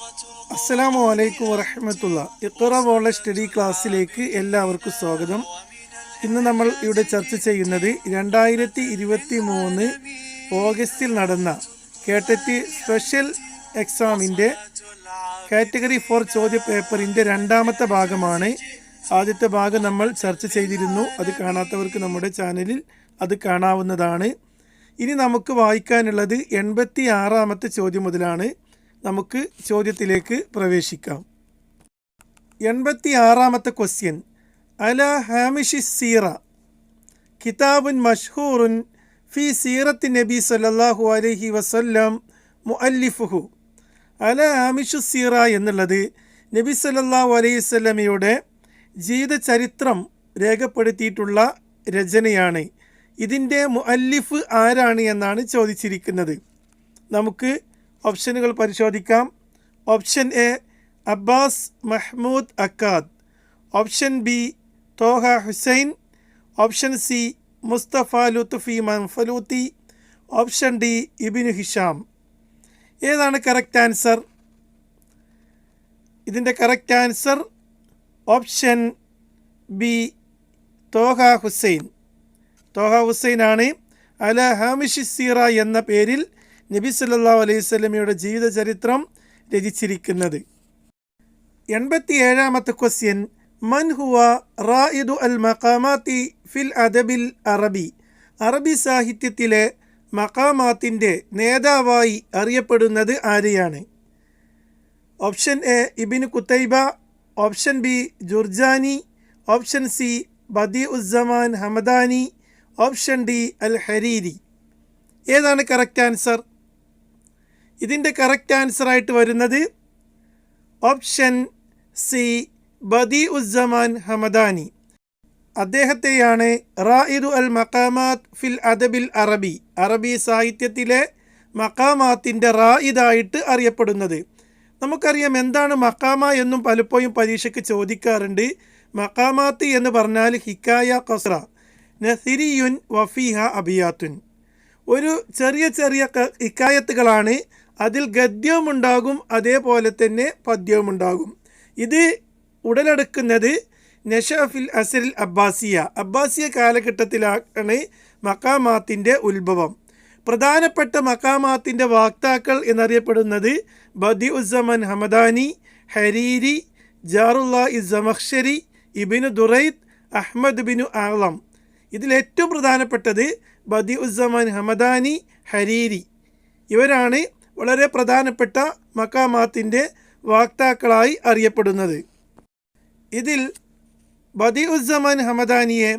അസ്സലാമു അലൈക്കും വറഹ്മത്തുള്ള. ഇഖ്റ വോള സ്റ്റഡി ക്ലാസ്സിലേക്ക് എല്ലാവർക്കും സ്വാഗതം. ഇന്ന് നമ്മൾ ഇവിടെ ചർച്ച ചെയ്യുന്നത് 2023 ഓഗസ്റ്റിൽ നടന്ന കേട്ടറ്റ് സ്പെഷ്യൽ എക്സാമിൻ്റെ കാറ്റഗറി 4 ചോദ്യ പേപ്പറിൻ്റെ രണ്ടാമത്തെ ഭാഗമാണ്. ആദ്യത്തെ ഭാഗം നമ്മൾ ചർച്ച ചെയ്തിരുന്നു. അത് കാണാത്തവർക്ക് നമ്മുടെ ചാനലിൽ അത് കാണാവുന്നതാണ്. ഇനി നമുക്ക് വായിക്കാനുള്ളത് 86ാമത്തെ ചോദ്യം മുതലാണ്. നമുക്ക് ചോദ്യത്തിലേക്ക് പ്രവേശിക്കാം. 86ാമത്തെ ക്വസ്റ്റ്യൻ. അല ഹാമിഷി സീറ കിതാബുൻ മഷ്ഹൂറുൻ ഫി സീറത്തി നബി സല്ലല്ലാഹു അലൈഹി വസല്ലം മുഅല്ലിഫുഹു. അല ഹാമിഷു സീറ എന്നുള്ളത് നബി സല്ലല്ലാഹു അലൈഹി വസല്ലമയുടെ ജീവിതചരിത്രം രേഖപ്പെടുത്തിയിട്ടുള്ള രചനയാണ്. ഇതിൻ്റെ മുഅല്ലിഫ് ആരാണ് എന്നാണ് ചോദിച്ചിരിക്കുന്നത്. നമുക്ക് ഓപ്ഷനുകൾ പരിശോധിക്കാം. Option A Abbas Mahmud Akkad, option B Taha Hussein, option C Mustafa Lutfi Manfaluti, option D Ibn Hisham. ഏതാണ് കറക്റ്റ് ആൻസർ? ഇതിൻ്റെ correct answer option B Taha Hussein. Taha ഹുസൈനാണ് അല ഹാമിഷി സീറ എന്ന പേരിൽ നബി സല്ലല്ലാഹു അലൈഹി വസല്ലമയുടെ ജീവിതചരിത്രം രചിച്ചിരിക്കുന്നത്. 87ാമത്തെ ക്വസ്റ്റ്യൻ. മൻ ഹുവ റായിദു അൽ മഖാമാത്തി ഫിൽ അദബിൽ അറബി. അറബി സാഹിത്യത്തിലെ മഖാമാത്തിൻ്റെ നേതാവായി അറിയപ്പെടുന്നത് ആരെയാണ്? Option A Ibn Qutaiba, option B Jurjani, option C Badiuzzaman Hamadani, option D al Hariri. ഏതാണ് കറക്റ്റ് ആൻസർ? ഇതിൻ്റെ കറക്റ്റ് ആൻസറായിട്ട് വരുന്നത് ഓപ്ഷൻ സി ബദിഉസ്സമാൻ ഹമദാനി. അദ്ദേഹത്തെയാണ് റായിദു അൽ മഖാമാത്ത് ഫിൽ അദബിൽ അറബി, അറബി സാഹിത്യത്തിലെ മഖാമാത്തിൻ്റെ റായിദായിട്ട് അറിയപ്പെടുന്നത്. നമുക്കറിയാം എന്താണ് മഖാമ എന്നും പലപ്പോഴും പരീക്ഷയ്ക്ക് ചോദിക്കാറുണ്ട്. മഖാമാത്ത് എന്ന് പറഞ്ഞാൽ ഹിക്കായ ഖസ്റ നസിരിയുൻ വഫീഹ അബിയാത്തുൻ. ഒരു ചെറിയ ചെറിയ ഹിക്കായത്തുകളാണ്. അതിൽ ഗദ്യവുമുണ്ടാകും, അതേപോലെ തന്നെ പദ്യവുമുണ്ടാകും. ഇത് ഉടലെടുക്കുന്നത് നഷഫിൽ അസരിൽ അബ്ബാസിയ കാലഘട്ടത്തിലാണ് മഖാമാത്തിൻ്റെ ഉത്ഭവം. പ്രധാനപ്പെട്ട മഖാമാത്തിൻ്റെ വാക്താക്കൾ എന്നറിയപ്പെടുന്നത് ബദിഉസ്സമാൻ ഹമദാനി, ഹരീരി, ജാറുല്ലാഹി സമഖ്ശരി, ഇബ്നു ദുറൈദ്, അഹ്മദ് ബിനു ആളം. ഇതിലേറ്റവും പ്രധാനപ്പെട്ടത് ബദിഉസ്സമാൻ ഹമദാനി, ഹരീരി. ഇവരാണ് വളരെ പ്രധാനപ്പെട്ട മഖാമാത്തിൻ്റെ വാക്താക്കളായി അറിയപ്പെടുന്നത്. ഇതിൽ ബദിഉസ്സമാൻ ഹമദാനിയെ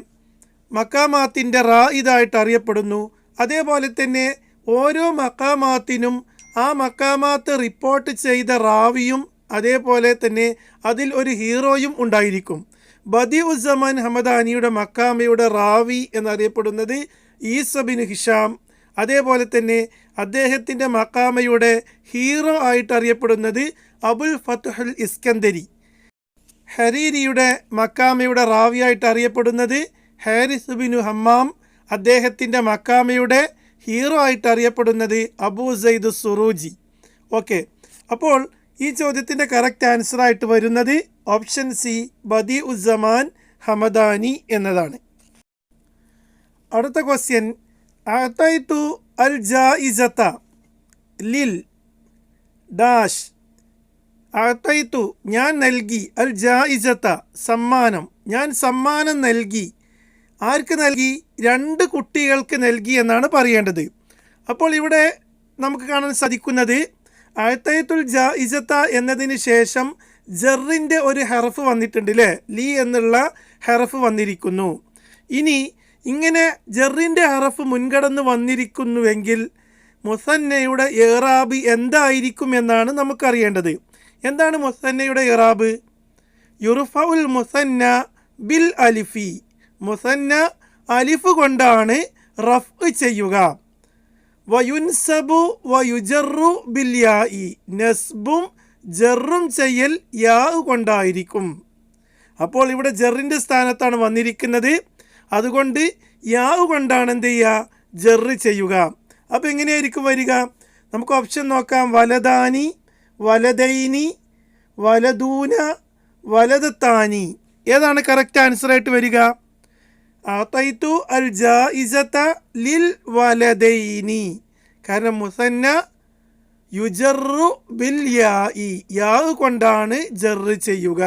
മഖാമാത്തിൻ്റെ റായിദായിട്ട് അറിയപ്പെടുന്നു. അതേപോലെ തന്നെ ഓരോ മഖാമാത്തിനും ആ മഖാമാത്ത് റിപ്പോർട്ട് ചെയ്ത റാവിയും അതേപോലെ തന്നെ അതിൽ ഒരു ഹീറോയും ഉണ്ടായിരിക്കും. ബദിഉസ്സമാൻ ഹമദാനിയുടെ മഖാമയുടെ റാവി എന്നറിയപ്പെടുന്നത് ഈസ ബിൻ ഹിഷാം. അതേപോലെ തന്നെ അദ്ദേഹത്തിൻ്റെ മഖാമയുടെ ഹീറോ ആയിട്ട് അറിയപ്പെടുന്നത് അബുൽ ഫത്ഹുൽ ഇസ്കന്ദരി. ഹരീരിയുടെ മഖാമയുടെ റാവിയായിട്ട് അറിയപ്പെടുന്നത് ഹാരിസ് ബിനു ഹമ്മാം. അദ്ദേഹത്തിൻ്റെ മഖാമയുടെ ഹീറോ ആയിട്ട് അറിയപ്പെടുന്നത് അബൂ സൈദ് സുറൂജി. ഓക്കെ, അപ്പോൾ ഈ ചോദ്യത്തിൻ്റെ കറക്റ്റ് ആൻസറായിട്ട് വരുന്നത് ഓപ്ഷൻ സി ബദിഉസ്സമാൻ ഹമദാനി എന്നതാണ്. അടുത്ത ക്വസ്റ്റ്യൻ. അഅതൈതു അൽ ജായിസത ലിൽ ഡാഷ്. അഅതൈതു ഞാൻ നൽകി, അൽ ജായിസത സമ്മാനം, ഞാൻ സമ്മാനം നൽകി. ആർക്ക് നൽകി? 2 കുട്ടികൾക്ക് നൽകി എന്നാണ് പറയേണ്ടത്. അപ്പോൾ ഇവിടെ നമുക്ക് കാണാൻ സാധിക്കുന്നത് അഅതൈതുൽ ജായിസത എന്നതിന് ശേഷം ജറിൻ്റെ ഒരു ഹർഫ് വന്നിട്ടുണ്ട് അല്ലേ? ലി എന്നുള്ള ഹർഫ് വന്നിരിക്കുന്നു. ഇനി ഇങ്ങനെ ജറിൻ്റെ ഹറഫ് മുൻകടന്ന് വന്നിരിക്കുന്നുവെങ്കിൽ മുസന്നയുടെ ഇറാബ് എന്തായിരിക്കും എന്നാണ് നമുക്കറിയേണ്ടത്. എന്താണ് മുസന്നയുടെ ഇറാബ്? യുർഫഉൽ മുസന്ന ബിൽ അലിഫി. മുസന്ന അലിഫ് കൊണ്ടാണ് റഫ് ചെയ്യുക. വയുൻസബു വയുജറു ബിൽ യാഇ. നസ്ബും ജറും ചെയ്യൽ യാ കൊണ്ടായിരിക്കും. അപ്പോൾ ഇവിടെ ജറിൻ്റെ സ്ഥാനത്താണ് വന്നിരിക്കുന്നത്. അതുകൊണ്ട് യാവ് കൊണ്ടാണ് എന്ത് ചെയ്യുക? ജറ് ചെയ്യുക. അപ്പോൾ എങ്ങനെയായിരിക്കും വരിക? നമുക്ക് ഓപ്ഷൻ നോക്കാം. വലദാനി, വലദൈനി, വലദൂന, വലദത്താനി. ഏതാണ് കറക്റ്റ് ആൻസറായിട്ട് വരിക? അഅതൈതു അൽ ജായിസത ലിൽ വലദൈനി. കാരണം മുസന്ന യുജറു ബിൽ യാഇ, യാ കൊണ്ടാണ് ജറ് ചെയ്യുക.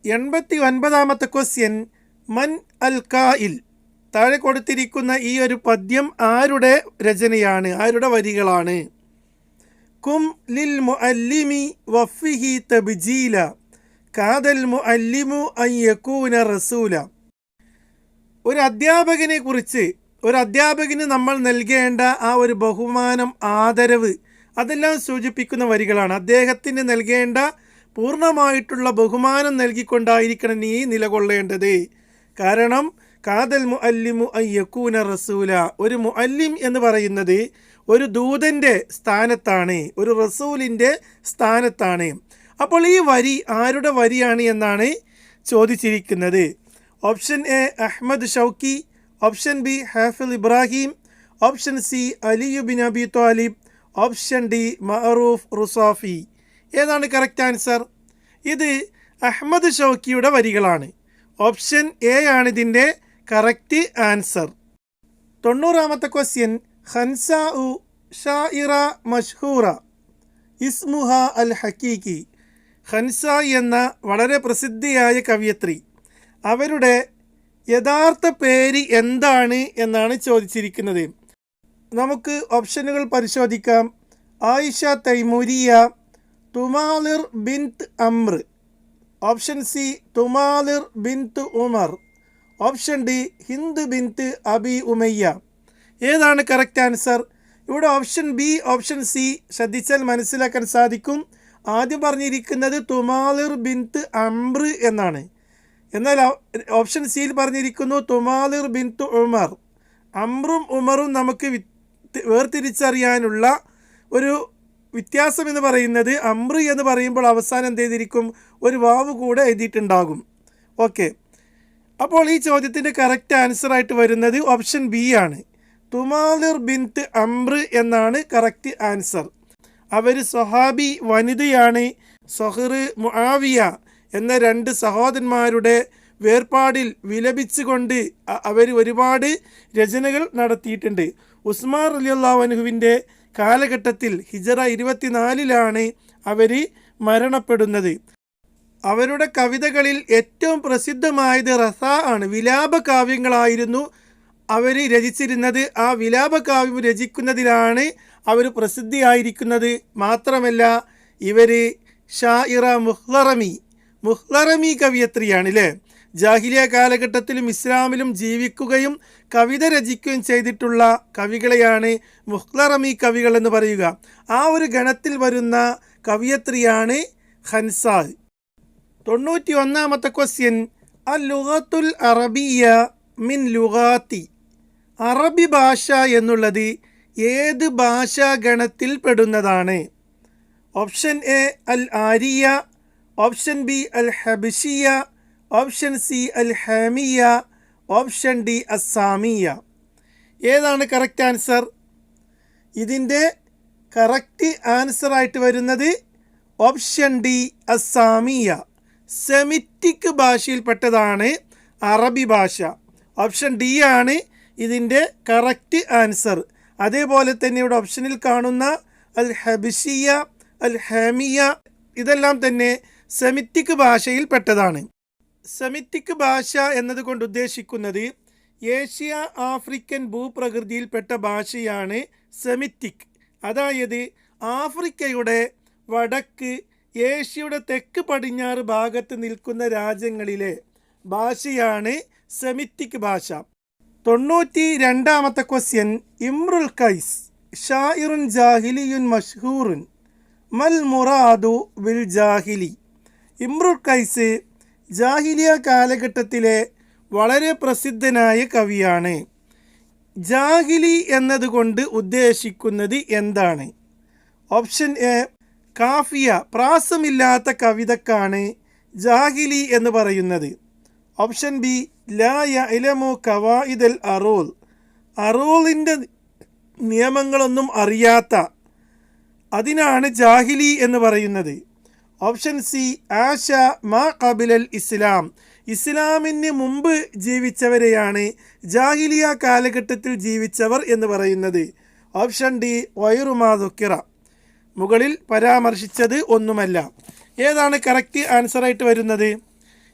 89ാമത്തെ ക്വസ്റ്റ്യൻ, മൻ അൽ ഖായിൽ. താഴെ കൊടുത്തിരിക്കുന്ന ഈ ഒരു പദ്യം ആരുടെ രചനയാണ്, ആരുടെ വരികളാണ്? കും ലിൽ മുഅല്ലിമി വഫിഹി തബ്ജീല കാദൽ മുഅല്ലിമു അൻ യകൂന റസൂല. ഒരു അധ്യാപകനെ കുറിച്ച്, ഒരു അധ്യാപകന് നമ്മൾ നൽകേണ്ട ആ ഒരു ബഹുമാനം, ആദരവ്, അതെല്ലാം സൂചിപ്പിക്കുന്ന വരികളാണ്. അദ്ദേഹത്തിന് നൽകേണ്ട പൂർണ്ണമായിട്ടുള്ള ബഹുമാനം നൽകിക്കൊണ്ടായിരിക്കണം നീ നിലകൊള്ളേണ്ടത്. കാരണം കാദൽ മുഅല്ലിമു അൻ യകൂന റസൂല, ഒരു മുഅല്ലിം എന്ന് പറയുന്നത് ഒരു ദൂതൻ്റെ സ്ഥാനത്താണ്, ഒരു റസൂലിൻ്റെ സ്ഥാനത്താണ്. അപ്പോൾ ഈ വരി ആരുടെ വരിയാണ് എന്നാണ് ചോദിച്ചിരിക്കുന്നത്. Option A Ahmad Shawqi, option B Hafiz Ibrahim, option C Ali bin Abi Talib, option D Maruf Rusafi. ഏതാണ് കറക്റ്റ് ആൻസർ? ഇത് അഹ്മദ് ഷൗക്കിയുടെ വരികളാണ്. ഓപ്ഷൻ എ ആണ് ഇതിൻ്റെ കറക്റ്റ് ആൻസർ. 90ാമത്തെ ക്വസ്റ്റ്യൻ, ഖൻസാഉ ഷായിറ മഷ്ഹൂറ ഇസ്മുഹ അൽ ഹക്കീക്കി. ഖൻസ എന്ന വളരെ പ്രസിദ്ധിയായ കവയിത്രി, അവരുടെ യഥാർത്ഥ പേര് എന്താണ് എന്നാണ് ചോദിച്ചിരിക്കുന്നത്. നമുക്ക് ഓപ്ഷനുകൾ പരിശോധിക്കാം. ആയിഷ തൈമൂരിയ, തുമാലിർ ബിൻത് അമ്ര, ഓപ്ഷൻ സി തുമാലിർ ബിൻത് ഉമർ, ഓപ്ഷൻ ഡി ഹിന്ദ് ബിൻത് അബി ഉമയ്യ. ഏതാണ് കറക്റ്റ് ആൻസർ? ഇവിടെ ഓപ്ഷൻ ബി, ഓപ്ഷൻ സി ശ്രദ്ധിച്ചാൽ മനസ്സിലാക്കാൻ സാധിക്കും. ആദ്യം പറഞ്ഞിരിക്കുന്നത് തുമാലിർ ബിൻത് അമ്ര എന്നാണ്. എന്നാൽ ഓപ്ഷൻ സിയിൽ പറഞ്ഞിരിക്കുന്നു തുമാലിർ ബിൻത് ഉമർ. അമ്രും ഉമറും നമുക്ക് വേർതിരിച്ചറിയാനുള്ള ഒരു വ്യത്യാസം എന്ന് പറയുന്നത്, അമ്ര എന്ന് പറയുമ്പോൾ അവസാനം എന്ത് ചെയ്തിരിക്കും? ഒരു വാവ് കൂടെ എഴുതിയിട്ടുണ്ടാകും. ഓക്കെ, അപ്പോൾ ഈ ചോദ്യത്തിൻ്റെ കറക്റ്റ് ആൻസറായിട്ട് വരുന്നത് ഓപ്ഷൻ ബി ആണ്. തുമാലിർ ബിൻത് അമ്ര എന്നാണ് കറക്റ്റ് ആൻസർ. അവർ സ്വഹാബി വനിതയാണ്. സൊഹർ, മുആവിയ എന്ന രണ്ട് സഹോദരന്മാരുടെ വേർപാടിൽ വിലപിച്ചുകൊണ്ട് അവർ ഒരുപാട് രചനകൾ നടത്തിയിട്ടുണ്ട്. ഉസ്മാൻ റളിയല്ലാഹു അൻഹുവിൻ്റെ കാലഘട്ടത്തിൽ ഹിജറ 24 അവർ മരണപ്പെടുന്നത്. അവരുടെ കവിതകളിൽ ഏറ്റവും പ്രസിദ്ധമായത് റസ ആണ്. വിലാപ കാവ്യങ്ങളായിരുന്നു അവർ രചിച്ചിരുന്നത്. ആ വിലാപ കാവ്യം രചിക്കുന്നതിലാണ് അവർ പ്രസിദ്ധിയായിരിക്കുന്നത്. മാത്രമല്ല ഇവർ ഷായിറ മുഹ്ലറമി കവിയത്രിയാണ് അല്ലേ. ജാഹിലിയ കാലഘട്ടത്തിലും ഇസ്ലാമിലും ജീവിക്കുകയും കവിത രചിക്കുകയും ചെയ്തിട്ടുള്ള കവികളെയാണ് മുഹ്ലറമി കവികൾ എന്ന് പറയുക. ആ ഒരു ഗണത്തിൽ വരുന്ന കവിയത്രിയാണ് ഖൻസാ. 91ാമത്തെ ക്വസ്റ്റ്യൻ, അൽ ലുഗത്തുൽ അറബിയ മിൻ ലുഗാത്തി. അറബി ഭാഷ എന്നുള്ളത് ഏത് ഭാഷാ ഗണത്തിൽ പെടുന്നതാണ്? ഓപ്ഷൻ എ അൽ ആരിയ, ഓപ്ഷൻ ബി അൽ ഹബിഷിയ, ഓപ്ഷൻ സി അൽ ഹാമിയ, ഓപ്ഷൻ ഡി അസാമിയ. ഏതാണ് കറക്റ്റ് ആൻസർ? ഇതിൻ്റെ കറക്റ്റ് ആൻസറായിട്ട് വരുന്നത് ഓപ്ഷൻ ഡി അസാമിയ. സെമിറ്റിക് ഭാഷയിൽപ്പെട്ടതാണ് അറബി ഭാഷ. ഓപ്ഷൻ ഡി ആണ് ഇതിൻ്റെ കറക്റ്റ് ആൻസർ. അതേപോലെ തന്നെ ഇവിടെ ഓപ്ഷനിൽ കാണുന്ന അൽ ഹബിഷിയ, അൽ ഹാമിയ ഇതെല്ലാം തന്നെ സെമിറ്റിക് ഭാഷയിൽപ്പെട്ടതാണ്. സെമിറ്റിക് ഭാഷ എന്നതുകൊണ്ട് ഉദ്ദേശിക്കുന്നത് ഏഷ്യ ആഫ്രിക്കൻ ഭൂപ്രകൃതിയിൽപ്പെട്ട ഭാഷയാണ് സെമിറ്റിക്. അതായത് ആഫ്രിക്കയുടെ വടക്ക്, ഏഷ്യയുടെ തെക്ക് പടിഞ്ഞാറ് ഭാഗത്ത് നിൽക്കുന്ന രാജ്യങ്ങളിലെ ഭാഷയാണ് സെമിറ്റിക് ഭാഷ. 92ാമത്തെ ക്വസ്റ്റ്യൻ, ഇമ്രുൽ ഖൈസ് ഷായിറുൻ ജാഹിലിയുൻ മഷ്ഹൂറുൻ മൽ മുറാദു ബിൽ ജാഹിലി. ഇമ്രുൽ ഖൈസ് ജാഹിലിയ കാലഘട്ടത്തിലെ വളരെ പ്രസിദ്ധനായ കവിയാണ്. ജാഹിലി എന്നതുകൊണ്ട് ഉദ്ദേശിക്കുന്നത് എന്താണ്? ഓപ്ഷൻ എ കാഫിയ, പ്രാസമില്ലാത്ത കവിതക്കാണ് ജാഹിലി എന്ന് പറയുന്നത്. ഓപ്ഷൻ ബി ലാ യഅലമു ഖവായിദൽ അറൂൽ, അറൂലിൻ്റെ നിയമങ്ങളൊന്നും അറിയാത്ത, അതിനാണ് ജാഹിലി എന്ന് പറയുന്നത്. ഓപ്ഷൻ സി ആഷ മാ ഖബിലൽ ഇസ്ലാം, ഇസ്ലാമിന് മുമ്പ് ജീവിച്ചവരെയാണ് ജാഹിലിയ കാലഘട്ടത്തിൽ ജീവിച്ചവർ എന്ന് പറയുന്നത്. ഓപ്ഷൻ ഡി വൈറുമാ ദുക്കിറ, മുകളിൽ പരാമർശിച്ചത് ഒന്നുമല്ല. ഏതാണ് കറക്റ്റ് ആൻസറായിട്ട് വരുന്നത്?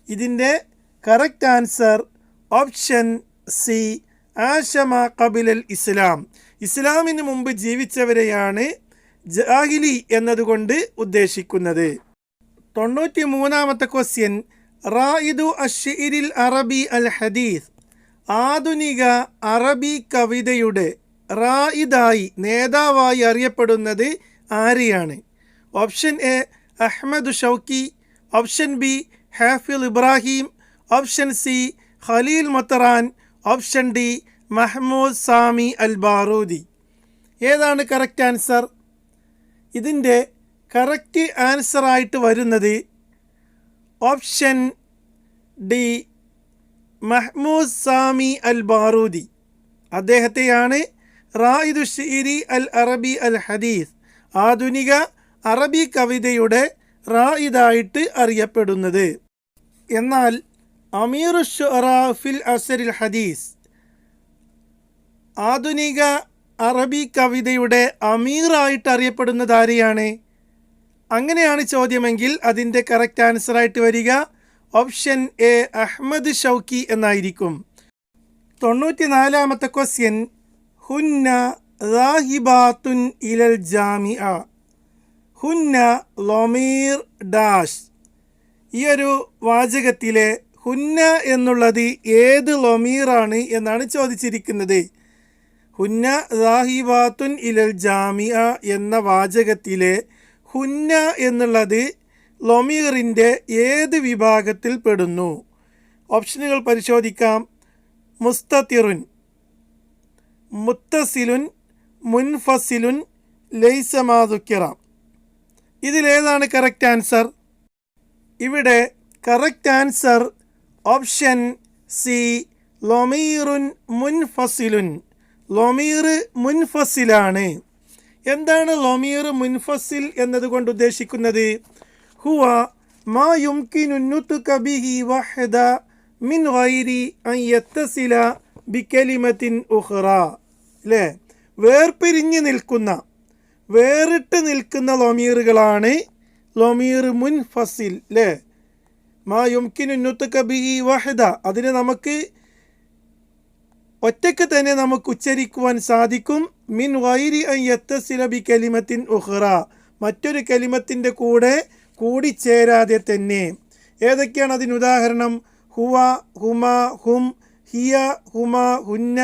ഇതിൻ്റെ correct answer option C Asha മാ ഖബിലൽ ഇസ്ലാം, ഇസ്ലാമിന് മുമ്പ് ജീവിച്ചവരെയാണ് ജാഹിലി എന്നതുകൊണ്ട് ഉദ്ദേശിക്കുന്നത്. 93ാമത്തെ ക്വസ്റ്റ്യൻ, റായിദു അശ്ശിഇരിൽ അറബി അൽ ഹദീസ്, ആധുനിക അറബി കവിതയുടെ റായിദായി നേതാവായി അറിയപ്പെടുന്നത് ആരെയാണ്? Option A Ahmad Shawqi, option B Hafiz Ibrahim, option C Khalil Mutran, option D Mahmud Sami al Barudi. ഏതാണ് കറക്റ്റ് ആൻസർ? ഇതിൻ്റെ കറക്റ്റ് ആൻസറായിട്ട് വരുന്നത് option D Mahmud Sami al Barudi. അദ്ദേഹത്തെയാണ് റായിദു ഷിഇരി അൽ അറബി അൽ ഹദീസ്, ആധുനിക അറബി കവിതയുടെ റായിദായിട്ട് അറിയപ്പെടുന്നത്. എന്നാൽ അമീറു ശുഅറാ ഫിൽ അസരിൽ ഹദീസ്, ആധുനിക അറബി കവിതയുടെ അമീറായിട്ട് അറിയപ്പെടുന്നത് ആരെയാണ്? അങ്ങനെയാണ് ചോദ്യമെങ്കിൽ അതിൻ്റെ കറക്റ്റ് ആൻസറായിട്ട് വരിക ഓപ്ഷൻ എ അഹ്മദ് ഷൗക്കി എന്നായിരിക്കും. 94ാമത്തെ ക്വസ്റ്റ്യൻ, ഹുന്ന റാഹിബാത്തുൻ ഇലൽ ജാമിഅ, ഹുന്ന ലൊമീർ ഡാഷ്. ഈ ഒരു വാചകത്തിലെ ഹുന്ന എന്നുള്ളത് ഏത് ലൊമീറാണ് എന്നാണ് ചോദിച്ചിരിക്കുന്നത്. ഹുന്ന റാഹിബാത്തുൻ ഇലൽ ജാമിഅ എന്ന വാചകത്തിലെ ഹുന്ന എന്നുള്ളത് ലൊമീറിൻ്റെ ഏത് വിഭാഗത്തിൽ പെടുന്നു? ഓപ്ഷനുകൾ പരിശോധിക്കാം. മുസ്തതിറുൻ, മുത്തസിലുൻ, മുൻഫസിലുൻ, ലൈസ മാ ദുക്കിറ. ഇതിലേതാണ് കറക്റ്റ് ആൻസർ? ഇവിടെ കറക്റ്റ് ആൻസർ ഓപ്ഷൻ സി ലൊമീറുൻ മുൻഫസിലുൻ, ലൊമീർ മുൻഫസിലാണ്. എന്താണ് ലൊമീർ മുൻഫസിൽ എന്നതുകൊണ്ട് ഉദ്ദേശിക്കുന്നത്? ഹുവ മാ യുംകിനു നുത്ഖ ബിഹി വഹദ മിൻ ഗൈരി അൻ യത്തസില ബികലിമത്തിൻ ഉഖ്റ. അല്ലേ? വേർപിരിഞ്ഞ് നിൽക്കുന്ന, വേറിട്ട് നിൽക്കുന്ന ലൊമീറുകളാണ് ലൊമീർ മുൻഫസിൽ. അല്ലേ? മാ യുംകിനു നുത്ഖ ബിഹി വഹദ, അതിനെ നമുക്ക് ഒറ്റയ്ക്ക് തന്നെ നമുക്ക് ഉച്ചരിക്കുവാൻ സാധിക്കും. മിൻ ഗൈരി അൻ യത്തസില ബി കലിമത്തിൻ ഉഖ്റ, മറ്റൊരു കലിമത്തിൻ്റെ കൂടെ കൂടിച്ചേരാതെ തന്നെ. ഏതൊക്കെയാണ് അതിന് ഉദാഹരണം? ഹുവ, ഹുമ, ഹും, ഹിയ, ഹുമ, ഹുന്ന,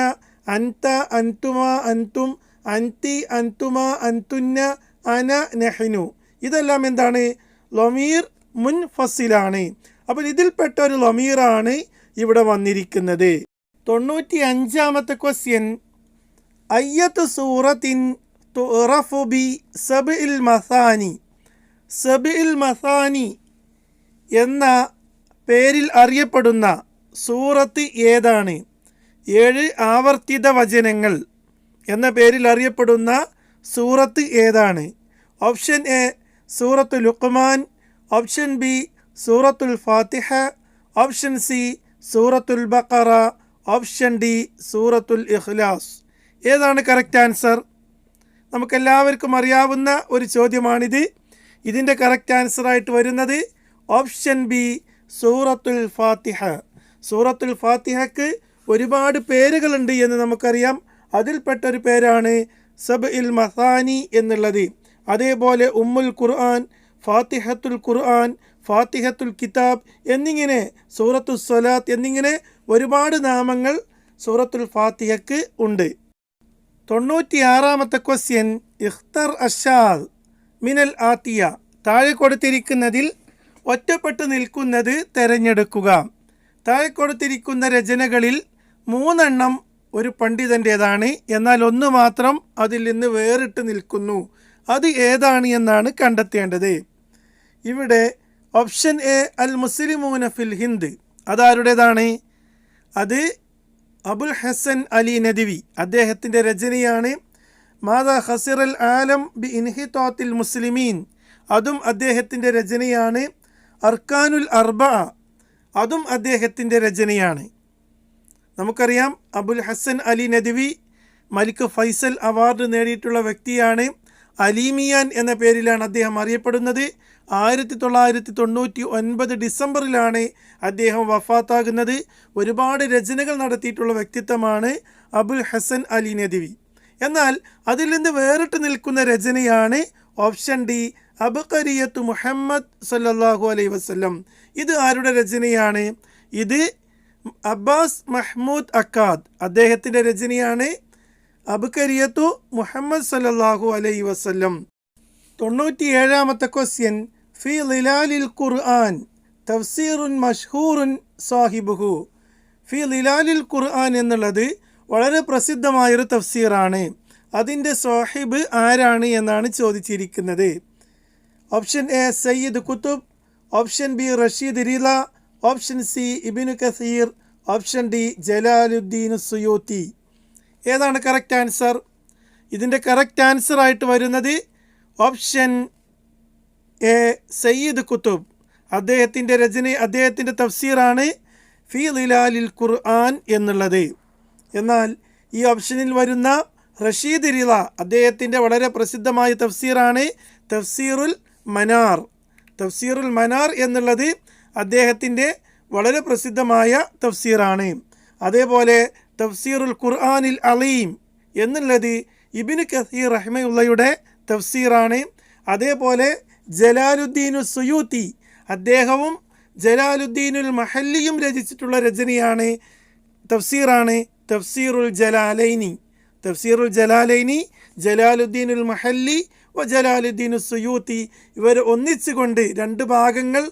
അൻത, അൻതുമ, അൻതും, അൻതി, അൻതുമ, അൻതുന്ന, അന, നഹ്നു. ഇതെല്ലാം എന്താണ്? ലൊമീർ മുൻഫസിലാണ്. അപ്പോൾ ഇതിൽപ്പെട്ട ഒരു ലൊമീറാണ് ഇവിടെ വന്നിരിക്കുന്നത്. 95ാമത്തെ ക്വസ്റ്റ്യൻ, അയ്യത്ത് സൂറത്തിൻ തുറഫു ബി സബ്ഇൽ മസാനി, സബ്ഇൽ മസാനി എന്ന പേരിൽ അറിയപ്പെടുന്ന സൂറത്ത് ഏതാണ്? 7 ആവർത്തിത വചനങ്ങൾ എന്ന പേരിൽ അറിയപ്പെടുന്ന സൂറത്ത് ഏതാണ്? ഓപ്ഷൻ എ സൂറത്തുൽ ലുഖ്മാൻ, ഓപ്ഷൻ ബി സൂറത്തുൽ ഫാത്തിഹ, ഓപ്ഷൻ സി സൂറത്തുൽ ബഖറ, ഓപ്ഷൻ ഡി സൂറത്തുൽ ഇഖ്ലാസ്. ഏതാണ് കറക്റ്റ് ആൻസർ? നമുക്കെല്ലാവർക്കും അറിയാവുന്ന ഒരു ചോദ്യമാണിത്. ഇതിൻ്റെ കറക്റ്റ് ആൻസറായിട്ട് വരുന്നത് ഓപ്ഷൻ ബി സൂറത്തുൽ ഫാത്തിഹ. സൂറത്തുൽ ഫാത്തിഹക്ക് ഒരുപാട് പേരുകളുണ്ട് എന്ന് നമുക്കറിയാം. അതിൽപ്പെട്ടൊരു പേരാണ് സബ്ഇൽ മസാനി എന്നുള്ളത്. അതേപോലെ ഉമ്മുൽ ഖുർആൻ, ഫാത്തിഹത്തുൽ ഖുർആൻ, ഫാത്തിഹത്തുൽ കിതാബ് എന്നിങ്ങനെ സൂറത്തുൽ സ്വലാത്ത് എന്നിങ്ങനെ ഒരുപാട് നാമങ്ങൾ സൂറത്തുൽ ഫാത്തിഹക്ക് ഉണ്ട്. 96ാമത്തെ ക്വസ്റ്റ്യൻ, ഇഖ്തർ അഷാദ് മിനൽ ആത്തിയ, താഴെ കൊടുത്തിരിക്കുന്നതിൽ ഒറ്റപ്പെട്ട് നിൽക്കുന്നത് തിരഞ്ഞെടുക്കുക. താഴെ കൊടുത്തിരിക്കുന്ന രചനകളിൽ 3 ഒരു പണ്ഡിതൻ്റേതാണ്, എന്നാൽ 1 മാത്രം അതിൽ നിന്ന് വേറിട്ട് നിൽക്കുന്നു. അത് ഏതാണ് എന്നാണ് കണ്ടെത്തേണ്ടത്. ഇവിടെ ഓപ്ഷൻ എ അൽ മുസ്ലിമൂന ഫിൽ ഹിന്ദ്, അതാരുടേതാണ്? അത് അബുൽ ഹസൻ അലി നദ്വി, അദ്ദേഹത്തിൻ്റെ രചനയാണ്. മാദാ ഖസിറൽ ആലം ബി ഇൻഹിതാത്തിൽ മുസ്ലിമീൻ, അതും അദ്ദേഹത്തിൻ്റെ രചനയാണ്. അർക്കാനുൽ അർബഅ, അതും അദ്ദേഹത്തിൻ്റെ രചനയാണ്. നമുക്കറിയാം അബുൽ ഹസൻ അലി നദ്വി മലിക് ഫൈസൽ അവാർഡ് നേടിയിട്ടുള്ള വ്യക്തിയാണ്. അലീമിയാൻ എന്ന പേരിലാണ് അദ്ദേഹം അറിയപ്പെടുന്നത്. 1999 ഡിസംബറിലാണ് അദ്ദേഹം വഫാത്താകുന്നത്. ഒരുപാട് രചനകൾ നടത്തിയിട്ടുള്ള വ്യക്തിത്വമാണ് അബുൽ ഹസൻ അലി നദ്വി. എന്നാൽ അതിൽ നിന്ന് വേറിട്ട് നിൽക്കുന്ന രചനയാണ് ഓപ്ഷൻ ഡി, അബ്ഖരിയത്തു മുഹമ്മദ് സല്ലല്ലാഹു അലൈഹി വസല്ലം. ഇത് ആരുടെ രചനയാണ്? ഇത് അബ്ബാസ് മഹ്മൂദ് അക്കാദ്, അദ്ദേഹത്തിൻ്റെ രചനയാണ് അബ്ഖരിയത്തു മുഹമ്മദ് സല്ലല്ലാഹു അലൈഹി വസല്ലം. 97ാമത്തെ ക്വസ്റ്റ്യൻ, ഫി ളിലാലിൽ ഖുർആൻ തഫ്സീറുൻ മഷ്ഹൂറുൻ സാഹിബുഹു. ഫി ളിലാലിൽ ഖുർആൻ എന്നുള്ളത് വളരെ പ്രസിദ്ധമായൊരു തഫ്സീറാണ്. അതിൻ്റെ സാഹിബ് ആരാണ് എന്നാണ് ചോദിച്ചിരിക്കുന്നത്. Option A Sayyid Qutb, option B Rashid Rida, option C Ibn Kathir, option D Jalaluddin Suyuti. ഏതാണ് കറക്റ്റ് ആൻസർ? ഇതിൻ്റെ കറക്റ്റ് ആൻസർ ആയിട്ട് വരുന്നത് ഓപ്ഷൻ എ സയ്യിദ് കുത്തുബ്. അദ്ദേഹത്തിൻ്റെ തഫ്സീറാണ് ഫി ളിലാലിൽ ഖുർആൻ എന്നുള്ളത്. എന്നാൽ ഈ ഓപ്ഷനിൽ വരുന്ന റഷീദ് റിള, അദ്ദേഹത്തിൻ്റെ വളരെ പ്രസിദ്ധമായ തഫ്സീറാണ് തഫ്സീറുൽ മനാർ. തഫ്സീറുൽ മനാർ എന്നുള്ളത് അദ്ദേഹത്തിൻ്റെ വളരെ പ്രസിദ്ധമായ തഫ്സീറാണ്. അതേപോലെ തഫ്സീറുൽ ഖുർആനിൽ അലീം എന്നുള്ളത് ഇബ്നു കസീർ റഹിമഹുള്ളയുടെ തഫ്സീറാണ്. അതേപോലെ ജലാലുദ്ദീനു സുയൂത്തി, അദ്ദേഹവും ജലാലുദ്ദീനുൽ മഹല്ലിയും രചിച്ചിട്ടുള്ള രചനയാണ് തഫ്സീറാണ് തഫ്സീറുൽ ജലാലൈനി. തഫ്സീറുൽ ജലാലൈനി ജലാലുദ്ദീനുൽ മഹല്ലി വ ജലാലുദ്ദീനു സുയൂത്തി, ഇവർ ഒന്നിച്ചുകൊണ്ട് രണ്ട് ഭാഗങ്ങൾ,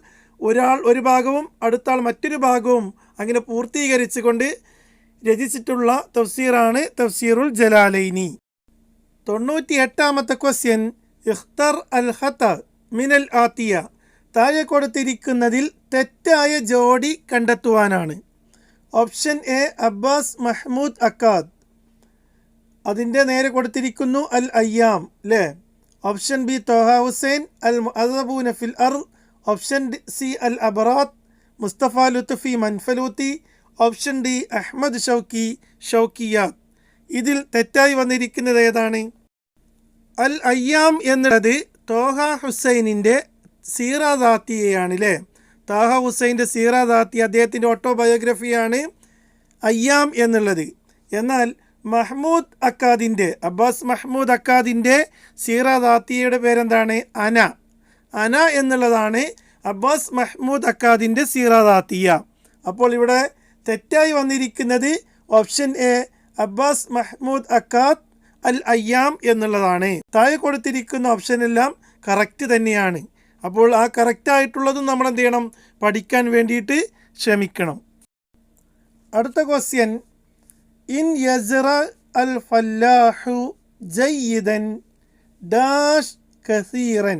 ഒരാൾ ഒരു ഭാഗവും അടുത്താൾ മറ്റൊരു ഭാഗവും അങ്ങനെ പൂർത്തീകരിച്ചുകൊണ്ട് രചിച്ചിട്ടുള്ള തഫ്സീറാണ് തഫ്സീറുൽ ജലാലൈനി. 98ാമത്തെ ക്വസ്റ്റ്യൻ, ഇഖ്തർ അൽ ഖത മിനൽ ആത്തിയ, താഴെ കൊടുത്തിരിക്കുന്നതിൽ തെറ്റായ ജോഡി കണ്ടെത്തുവാനാണ്. Option A Abbas Mahmud Akkad, അതിൻ്റെ നേരെ കൊടുത്തിരിക്കുന്നു അൽ അയ്യാം അല്ലേ. Option B Taha Hussein al Muadhdhabuna fil Ard, option C al Abarat Mustafa Lutfi Manfaluti, option D Ahmad Shawqiyat. ഇതിൽ തെറ്റായി വന്നിരിക്കുന്നത് ഏതാണ്? അൽ അയ്യാം എന്നുള്ളത് ത്വഹ ഹുസൈനിൻ്റെ സീറാദാത്തിയാണ് അല്ലേ. ത്വഹ ഹുസൈൻ്റെ സീറാദാത്തി അദ്ദേഹത്തിൻ്റെ ഓട്ടോബയോഗ്രഫിയാണ് അയ്യാം എന്നുള്ളത്. എന്നാൽ മഹ്മൂദ് അക്കാദിൻ്റെ, അബ്ബാസ് മഹ്മൂദ് അക്കാദിൻ്റെ സീറാദാത്തിയുടെ പേരെന്താണ്? അന എന്നുള്ളതാണ് അബ്ബാസ് മഹ്മൂദ് അക്കാദിൻ്റെ സീറാദാത്തിയ. അപ്പോൾ ഇവിടെ തെറ്റായി വന്നിരിക്കുന്നത് option A Abbas Mahmud Akkad al Ayyam എന്നുള്ളതാണ്. താഴെ കൊടുത്തിരിക്കുന്ന ഓപ്ഷനെല്ലാം കറക്റ്റ് തന്നെയാണ്. അപ്പോൾ ആ കറക്റ്റായിട്ടുള്ളതും നമ്മൾ എന്ത് ചെയ്യണം? പഠിക്കാൻ വേണ്ടിയിട്ട് ശ്രമിക്കണം. അടുത്ത ക്വസ്റ്റ്യൻ, ഇൻ യസ്റ അൽ ഫല്ലാഹു ജയ്യിദൻ ഡാഷ് കസീറൻ.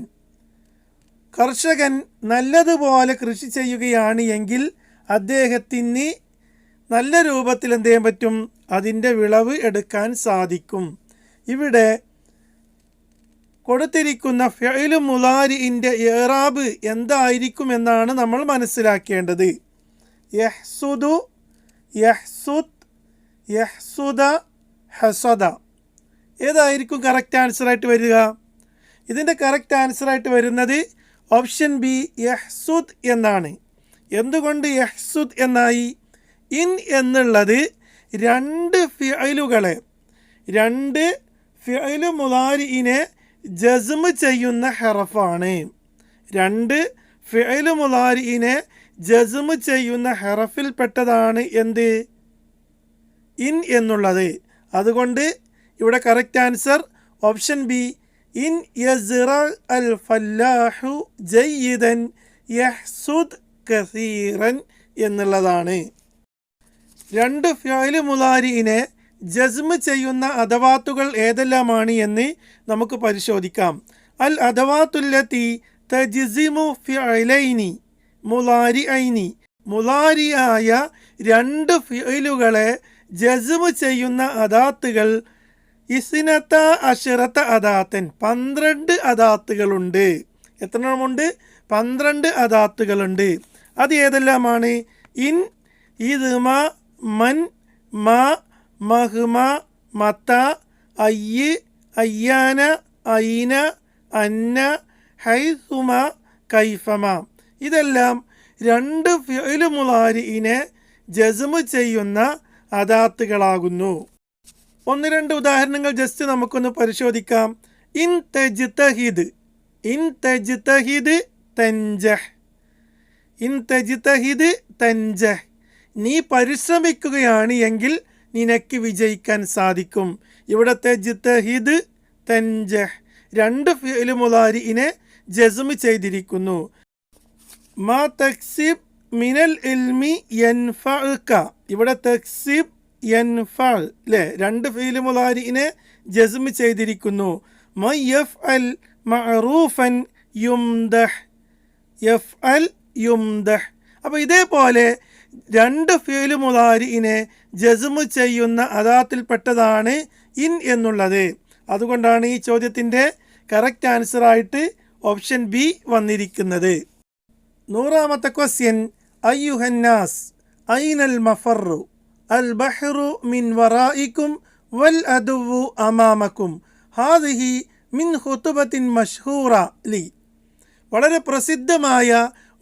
കർഷകൻ നല്ലതുപോലെ കൃഷി ചെയ്യുകയാണ് എങ്കിൽ അദ്ദേഹത്തിന് നല്ല രൂപത്തിൽ എന്ത് ചെയ്യാൻ പറ്റും? അതിൻ്റെ വിളവ് എടുക്കാൻ സാധിക്കും. ഇവിടെ കൊടുത്തിരിക്കുന്ന ഫിഅ്ലു മുളാരിഇൻ്റെ ഇറാബ് എന്തായിരിക്കും എന്നാണ് നമ്മൾ മനസ്സിലാക്കേണ്ടത്. യഹ്സുദു, യഹ്സുദ്, യഹ്സുദ, ഹസദ. ഏതായിരിക്കും കറക്റ്റ് ആൻസറായിട്ട് വരിക? ഇതിൻ്റെ കറക്റ്റ് ആൻസറായിട്ട് വരുന്നത് ഓപ്ഷൻ ബി യഹ്സുദ് എന്നാണ്. എന്തുകൊണ്ട് യഹ്സുദ് എന്നായി? ഇൻ എന്നുള്ളത് രണ്ട് ഫിഅ്ലു മുളാരിഇനെ ജസ്മ് ചെയ്യുന്ന ഹറഫാണ്. രണ്ട് ഫിഅ്ലു മുളാരിഇനെ ജസ്മ് ചെയ്യുന്ന ഹറഫിൽപ്പെട്ടതാണ് എന്ത്? ഇൻ എന്നുള്ളത്. അതുകൊണ്ട് ഇവിടെ കറക്റ്റ് ആൻസർ ഓപ്ഷൻ ബി ഇൻ യസ്റ അൽ ഫല്ലാഹു ജയ്യിദൻ യഹ്സുദ് കസീറൻ എന്നുള്ളതാണ്. രണ്ട് ഫിഅ്ലു മുളാരിഇനെ ജസ്മ് ചെയ്യുന്ന അദവാത്തുകൾ ഏതെല്ലാമാണ് എന്ന് നമുക്ക് പരിശോധിക്കാം. അൽ അദവാത്തുല്ലത്തി തജ്സിമു ഫിഅലൈനി മുളാരിഐനി, മുളാരിയായ രണ്ട് ഫിഅലുകളെ ജസ്മ് ചെയ്യുന്ന അദാത്തുകൾ ഇസ്നത അശറത അദാത്തൻ 12 അദാത്തുകളുണ്ട്. എത്ര എണ്ണമുണ്ട്? 12 അദാത്തുകളുണ്ട്. അത് ഏതെല്ലാമാണ്? ഇൻ, ഇദ്മ, മൻ, മാ, മഹ്മ, മത, അയ്യ്, അയ്യാന, ഐന, അന്ന, ഹൈസുമ, കൈഫമ. ഇതെല്ലാം 2 ഫിഅ്ലു മുളാരിഇനെ ജസ്മ് ചെയ്യുന്ന അദാത്തുകളാകുന്നു. 1-2 ഉദാഹരണങ്ങൾ ജസ്റ്റ് നമുക്കൊന്ന് പരിശോധിക്കാം. ഇൻ തജ്തഹിദ്, ഇൻ തജ്തഹിദ് തൻജഹ്, ഇൻ തജ്തഹിദ് തൻജഹ്. നീ പരിശ്രമിക്കുകയാണ് എങ്കിൽ നിനക്ക് വിജയിക്കാൻ സാധിക്കും. ഇവിടെ തജ്തഹിദ് തൻജഹ് 2 ഫിഅ്ലു മുളാരിഇനെ ജസ്മ് ചെയ്തിരിക്കുന്നു. മാ തക്സിബ് മിനൽ ഇൽമി യൻഫഉക, ഇവിടെ തക്സിബ് യൻഫഅ അല്ലേ, 2 ഫിഅ്ലു മുളാരിഇനെ ജസ്മ് ചെയ്തിരിക്കുന്നു. മൻ യഫ്അൽ മഅറൂഫൻ യുംദഹ്, യഫ്അൽ യുംദഹ്. അപ്പോൾ ഇതേപോലെ 2 ഫിഅ്ലു മുളാരിഇനെ ജസ്മ് ചെയ്യുന്ന അദാത്തിൽപ്പെട്ടതാണ് ഇൻ എന്നുള്ളത്. അതുകൊണ്ടാണ് ഈ ചോദ്യത്തിൻ്റെ കറക്റ്റ് ആൻസറായിട്ട് ഓപ്ഷൻ ബി വന്നിരിക്കുന്നത്. 100ാമത്തെ ക്വസ്റ്റ്യൻ, അയ്യുഹന്നാസ് ഐനൽ മഫറു അൽ ബഹ്റു മിൻ വറായിക്കും വൽ അദുവു അമാമക്കും ഹാദിഹി മിൻ ഖുതുബത്തിൻ മഷ്ഹൂറ ലി. വളരെ പ്രസിദ്ധമായ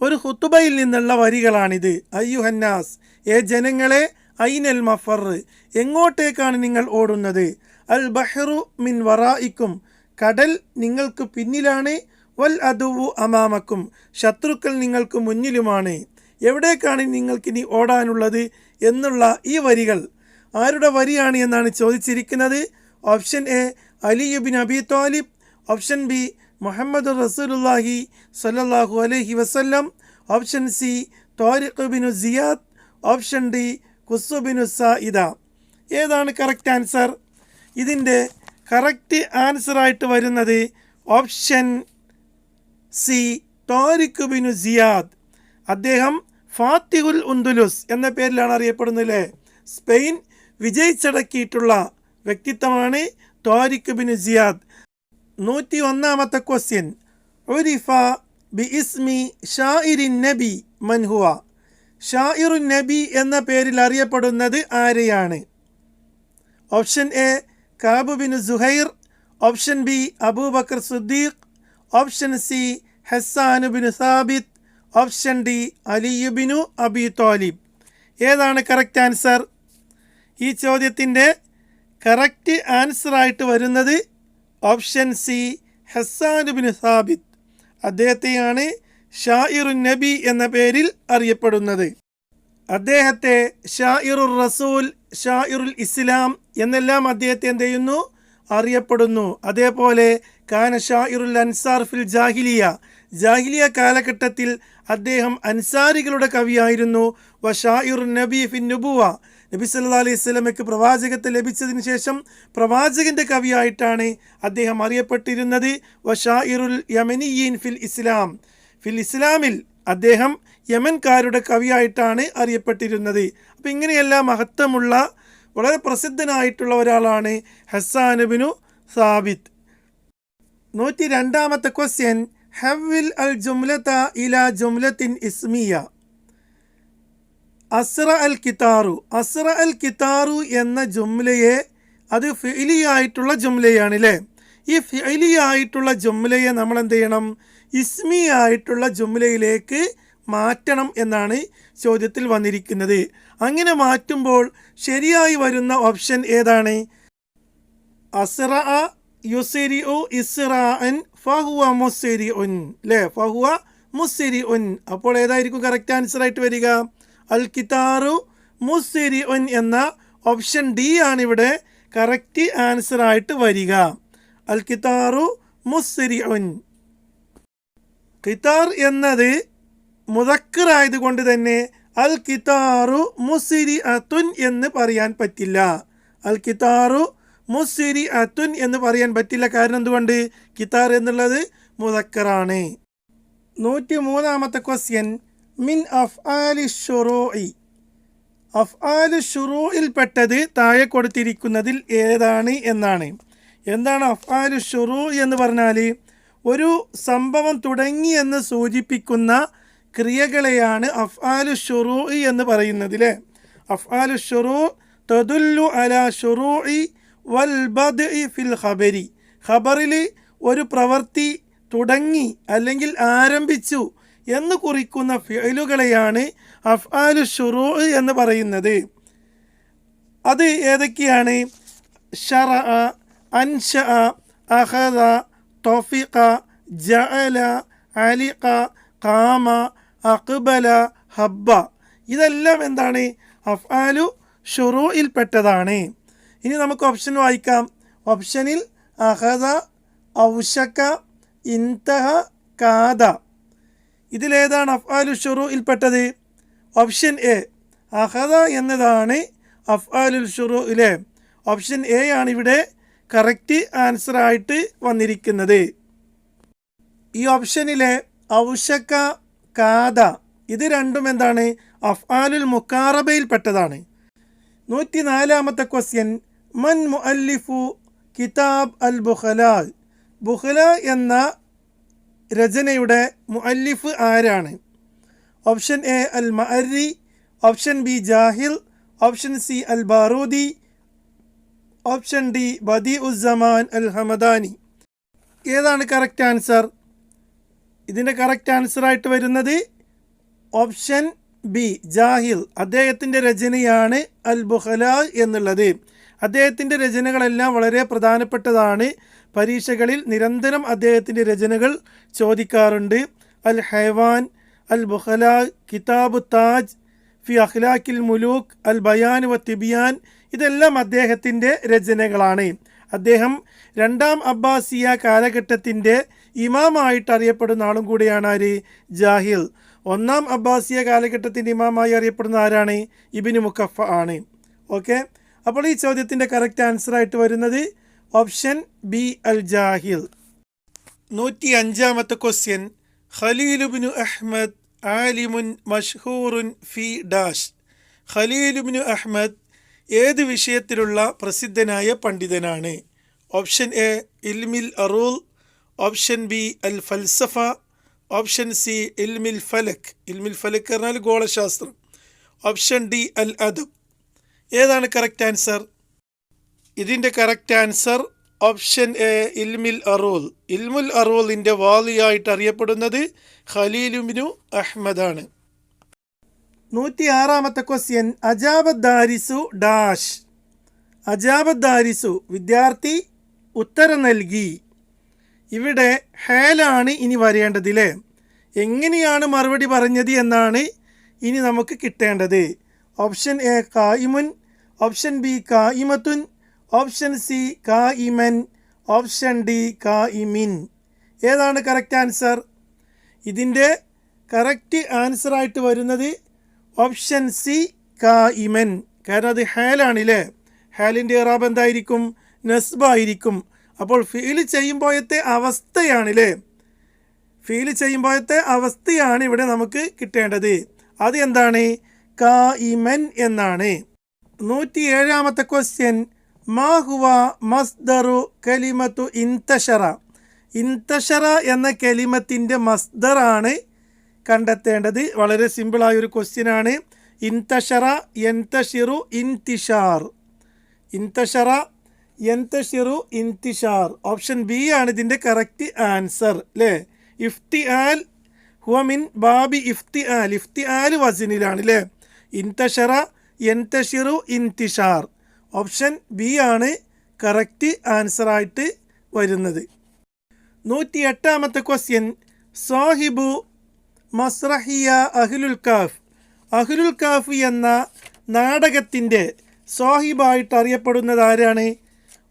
ഒരു ഖുതുബയിൽ നിന്നുള്ള വരികളാണിത്. അയ്യുഹന്നാസ്, ജനങ്ങളെ, ഐനൽ മഫർ, എങ്ങോട്ടേക്കാണ് നിങ്ങൾ ഓടുന്നത്? അൽ ബഹ്റു മിൻ വറായിക്കും, കടൽ നിങ്ങൾക്ക് പിന്നിലാണ്. വൽ അദുവു അമാമക്കും, ശത്രുക്കൾ നിങ്ങൾക്ക് മുന്നിലുമാണ്. എവിടേക്കാണ് നിങ്ങൾക്കിനി ഓടാനുള്ളത് എന്നുള്ള ഈ വരികൾ ആരുടെ വരിയാണ് എന്നാണ് ചോദിച്ചിരിക്കുന്നത്. Option A Ali ibn Abi Talib, option B Muhammad റസൂലുള്ളാഹി സ്വല്ലല്ലാഹു അലൈഹി വസല്ലം, option C Tariq bin Ziyad, option D Quss bin Saida. ഏതാണ് കറക്റ്റ് ആൻസർ? ഇതിൻ്റെ കറക്റ്റ് ആൻസറായിട്ട് വരുന്നത് option C Tariq bin Ziyad. അദ്ദേഹം ഫാത്തിഹുൽ ഉന്ദുലുസ് എന്ന പേരിലാണ് അറിയപ്പെടുന്നത് അല്ലേ. സ്പെയിൻ വിജയിച്ചടക്കിയിട്ടുള്ള വ്യക്തിത്വമാണ് Tariq bin Siyad. 101ാമത്തെ question, ഉരിഫ B ഇസ്മി ഷാഇറിൻ നബി മൻഹുവ, ഷാഇറുൻ നബി എന്ന പേരിൽ അറിയപ്പെടുന്നത് ആരെയാണ്? Option A cab Binu Suhair, option B Abubakar Siddique, option C Hassan Binu Sabith, option D Ali Binu Abi Talib. ഏതാണ് കറക്റ്റ് ആൻസർ? ഈ ചോദ്യത്തിൻ്റെ കറക്റ്റ് ആൻസറായിട്ട് വരുന്നത് ഓപ്ഷൻ സി ഹസ്സാൻ ബിനു സാബിത്ത്. അദ്ദേഹത്തെയാണ് ഷാഇറുൻ നബി എന്ന പേരിൽ അറിയപ്പെടുന്നത്. അദ്ദേഹത്തെ ഷാഇറുർ റസൂൽ, ഷാഇറുൽ ഇസ്ലാം എന്നെല്ലാം അദ്ദേഹത്തെ എന്ത് ചെയ്യുന്നു? അറിയപ്പെടുന്നു. അതേപോലെ കാന ഷാഇറുൽ അൻസാർ ഫിൽ ജാഹിലിയ, ജാഹിലിയ കാലഘട്ടത്തിൽ അദ്ദേഹം അൻസാരികളുടെ കവിയായിരുന്നു. വ ഷാഇറുൻ നബി ഫിൻ നുബുവ, നബി സല്ലല്ലാഹു അലൈഹി വസല്ലമയ്ക്ക് പ്രവാചകത്വം ലഭിച്ചതിന് ശേഷം പ്രവാചകൻ്റെ കവിയായിട്ടാണ് അദ്ദേഹം അറിയപ്പെട്ടിരുന്നത്. വ ഷാഇറുൽ യമനിയീൻ ഫിൽ ഇസ്ലാം, ഫിൽ ഇസ്ലാമിൽ അദ്ദേഹം യമൻകാരുടെ കവിയായിട്ടാണ് അറിയപ്പെട്ടിരുന്നത്. അപ്പോൾ ഇങ്ങനെയെല്ലാം മഹത്വമുള്ള വളരെ പ്രസിദ്ധനായിട്ടുള്ള ഒരാളാണ് ഹസ്സാൻ ബിനു സാബിത്ത്. 102ാമത്തെ ക്വസ്റ്റ്യൻ, ഹവ്വിൽ അൽ ജുംലത ഇലാ ജുംലത്തിൻ ഇസ്മിയ. അസ്റ അൽ കിതാറു, അസ്റ അൽ കിതാറു എന്ന ജുംലയെ, അത് ഫിഇലിയായിട്ടുള്ള ജുംലയാണ് അല്ലേ. ഈ ഫിഇലിയായിട്ടുള്ള ജുംലയെ നമ്മൾ എന്ത് ചെയ്യണം? ഇസ്മിയായിട്ടുള്ള ജുംലയിലേക്ക് മാറ്റണം എന്നാണ് ചോദ്യത്തിൽ വന്നിരിക്കുന്നത്. അങ്ങനെ മാറ്റുമ്പോൾ ശരിയായി വരുന്ന ഓപ്ഷൻ ഏതാണ്? അസ്റഅ യുസ്രിഉ ഇസ്റാഅൻ ഫഹുവ മുസ്രിഉൻ അല്ലേ, ഫഹുവ മുസ്രിഉൻ. അപ്പോൾ ഏതായിരിക്കും കറക്റ്റ് ആൻസർ ആയിട്ട് വരിക? അൽ കിതാറു മുസ്രിഉൻ എന്ന ഓപ്ഷൻ ഡി ആണ് ഇവിടെ കറക്റ്റ് ആൻസർ ആയിട്ട് വരിക. അൽ കിതാറു മുസ്രിഉൻ. കിതാർ എന്നത് മുദക്കർ ആയതുകൊണ്ട് തന്നെ അൽ കിതാറു മുസ്രിഅത്തുൻ എന്ന് പറയാൻ പറ്റില്ല. അൽ കിതാറു മുസ്രിഅത്തുൻ എന്ന് പറയാൻ പറ്റില്ല. കാരണം എന്തുകൊണ്ട്? കിതാർ എന്നുള്ളത് മുദക്കറാണ്. 103ാമത്തെ ക്വസ്റ്റ്യൻ, മിൻ അഫ്ആലി ശുറൂഇ അഫ്ആലു ഷുറൂഇൽ പെട്ടത് താഴെ കൊടുത്തിരിക്കുന്നതിൽ ഏതാണ് എന്നാണ്. എന്താണ് അഫ്ആലു ഷുറൂ എന്ന് പറഞ്ഞാൽ? ഒരു സംഭവം തുടങ്ങി എന്ന് സൂചിപ്പിക്കുന്ന ക്രിയകളെയാണ് അഫ്ആലു ഷുറൂ എന്ന് പറയുന്നത് അല്ലേ. അഫ്ആലു ഷുറൂ തദുല്ലു അലാ ഷുറൂഇ വൽ ബദ്ഇ ഫിൽ ഖബരി. ഖബറിൽ ഒരു പ്രവൃത്തി തുടങ്ങി അല്ലെങ്കിൽ ആരംഭിച്ചു എന്ന് കുറിക്കുന്ന ഫിഅലുകളെയാണ് അഫ്ആലു ഷുറൂ എന്ന് പറയുന്നത്. അത് ഏതൊക്കെയാണ്? ശറഅ, അൻശഅ, അഖദ, തഫിഖ, ജഅല, അലിഖ, ഖാമ, അഖ്ബല, ഹബ്ബ. ഇതെല്ലാം എന്താണ്? അഫ്ആലു ഷുറൂഇൽ പെട്ടതാണ്. ഇനി നമുക്ക് ഓപ്ഷൻ വായിക്കാം. ഓപ്ഷനിൽ അഖദ, ഔശക, ഇൻതഹ, കാദ. ഇതിലേതാണ് അഫ്ആലു ഷുറൂഇൽ പെട്ടത്? ഓപ്ഷൻ എ അഖദ എന്നതാണ് അഫ്ആലുൽ ഷുറൂഇലെ. ഓപ്ഷൻ എ ആണ് ഇവിടെ കറക്റ്റ് ആൻസർ ആയിട്ട് വന്നിരിക്കുന്നത്. ഈ ഓപ്ഷനിലെ ഔശക, കാദ ഇത് രണ്ടും എന്താണ്? അഫ്ആലുൽ മുഖാറബയിൽ പെട്ടതാണ്. 104ാമത്തെ ക്വസ്റ്റ്യൻ, മൻ മുഅല്ലിഫു കിതാബ് അൽ ബുഖല. ബുഖല എന്ന രചനയുടെ മുഅല്ലിഫ് ആരാണ്? Option A al Maarri, option B Jahiz, option C al Barudi, option D Badiuzzaman al Hamadani. ഏതാണ് കറക്റ്റ് ആൻസർ? ഇതിൻ്റെ കറക്റ്റ് ആൻസറായിട്ട് വരുന്നത് ഓപ്ഷൻ ബി ജാഹിൽ. അദ്ദേഹത്തിൻ്റെ രചനയാണ് അൽ ബുഖല എന്നുള്ളത്. അദ്ദേഹത്തിൻ്റെ രചനകളെല്ലാം വളരെ പ്രധാനപ്പെട്ടതാണ്. പരീക്ഷകളിൽ നിരന്തരം അദ്ദേഹത്തിൻ്റെ രചനകൾ ചോദിക്കാറുണ്ട്. അൽ ഹൈവാൻ, അൽ ബുഖല, കിതാബ് താജ് ഫി അഖ്ലാഖിൽ മുലൂക്ക്, അൽ ബയാൻ വ തിബിയാൻ ഇതെല്ലാം അദ്ദേഹത്തിൻ്റെ രചനകളാണ്. അദ്ദേഹം 2ാം അബ്ബാസിയ കാലഘട്ടത്തിൻ്റെ ഇമാമായിട്ട് അറിയപ്പെടുന്ന ആളും കൂടിയാണ് ആര്? ജാഹിൽ. 1ാം അബ്ബാസിയ കാലഘട്ടത്തിൻ്റെ ഇമാമായി അറിയപ്പെടുന്ന ആരാണ്? ഇബ്നു മുഖഫ ആണ്. ഓക്കെ, അപ്പോൾ ഈ ചോദ്യത്തിൻ്റെ കറക്റ്റ് ആൻസറായിട്ട് വരുന്നത് ഓപ്ഷൻ ബി അൽ ജാഹിൽ. 105ാമത്തെ ക്വസ്റ്റ്യൻ, ഖലീൽ ഇബ്നു അഹ്മദ് ആലിമുൻ മഷ്ഹൂറുൻ ഫി ഡാഷ്. ഖലീൽ ഇബ്നു അഹ്മദ് ഏത് വിഷയത്തിലുള്ള പ്രസിദ്ധനായ പണ്ഡിതനാണ്? ഓപ്ഷൻ എ ഇൽമിൽ അറൂൽ, ഓപ്ഷൻ ബി അൽ ഫൽസഫ, ഓപ്ഷൻ സി ഇൽമിൽ ഫലക്. ഇൽമിൽ ഫലക് പറഞ്ഞാൽ ഗോളശാസ്ത്രം. ഓപ്ഷൻ ഡി അൽ അദബ്. ഏതാണ് കറക്റ്റ് ആൻസർ? ഇതിൻ്റെ കറക്റ്റ് ആൻസർ ഓപ്ഷൻ എ ഇൽമിൽ അറൂൽ. ഇൽമുൽ അറൂലിൻ്റെ വാലിയായിട്ട് അറിയപ്പെടുന്നത് ഖലീൽ ഇബ്നു അഹ്മദാണ്. 106ാമത്തെ ക്വസ്റ്റ്യൻ, അജാബദ് ദാരിസു ഡാഷ്. അജാബദ് ദാരിസു വിദ്യാർത്ഥി ഉത്തരം നൽകി. ഇവിടെ ഹാലാണ് ഇനി വരേണ്ടതില്ലേ. എങ്ങനെയാണ് മറുപടി പറഞ്ഞത് എന്നാണ് ഇനി നമുക്ക് കിട്ടേണ്ടത്. ഓപ്ഷൻ എ കായിമുൻ, ഓപ്ഷൻ ബി കായിമത്തുൻ, ഓപ്ഷൻ സി കായിമൻ, ഓപ്ഷൻ ഡി കായിമിൻ. ഏതാണ് കറക്റ്റ് ആൻസർ? ഇതിൻ്റെ കറക്റ്റ് ആൻസറായിട്ട് വരുന്നത് ഓപ്ഷൻ സി കായിമൻ. കാരണം അത് ഹാലാണില്ലേ. ഹാലിൻ്റെ ഇറാബ് എന്തായിരിക്കും? നസ്ബായിരിക്കും. അപ്പോൾ ഫീൽ ചെയ്യുമ്പോഴത്തെ അവസ്ഥയാണില്ലേ. ഫീൽ ചെയ്യുമ്പോഴത്തെ അവസ്ഥയാണ് ഇവിടെ നമുക്ക് കിട്ടേണ്ടത്. അത് എന്താണ്? കായിമൻ എന്നാണ്. 107ാമത്തെ ക്വസ്റ്റ്യൻ, മാ ഹുവ മസ്ദറു കലിമത്തു ഇൻതശറ. ഇൻതശറ എന്ന കലിമത്തിൻ്റെ മസ്ദറാണ് കണ്ടെത്തേണ്ടത്. വളരെ സിമ്പിളായൊരു ക്വസ്റ്റ്യനാണ്. ഇൻതശറ യൻതശിറു ഇൻതിഷാർ. ഇൻതശറ യൻതശിറു ഇൻതിഷാർ. ഓപ്ഷൻ ബി ആണ് ഇതിൻ്റെ കറക്റ്റ് ആൻസർ അല്ലേ. ഇഫ്തിആൽ ഹുവ മിൻ ബാബി ഇഫ്തിആൽ. ഇഫ്തിആൽ വസിനിലാണ് അല്ലേ. ഇൻതശറ യൻതശിറു ഇൻതിഷാർ. ഓപ്ഷൻ ബി ആണ് കറക്റ്റ് ആൻസറായിട്ട് വരുന്നത്. 108ാമത്തെ ക്വസ്റ്റ്യൻ, സാഹിബു മസ്രഹിയ അഹ്ലുൽ കാഫ്. അഹ്ലുൽ കാഫ് എന്ന നാടകത്തിൻ്റെ സാഹിബായിട്ട് അറിയപ്പെടുന്നത് ആരാണ്?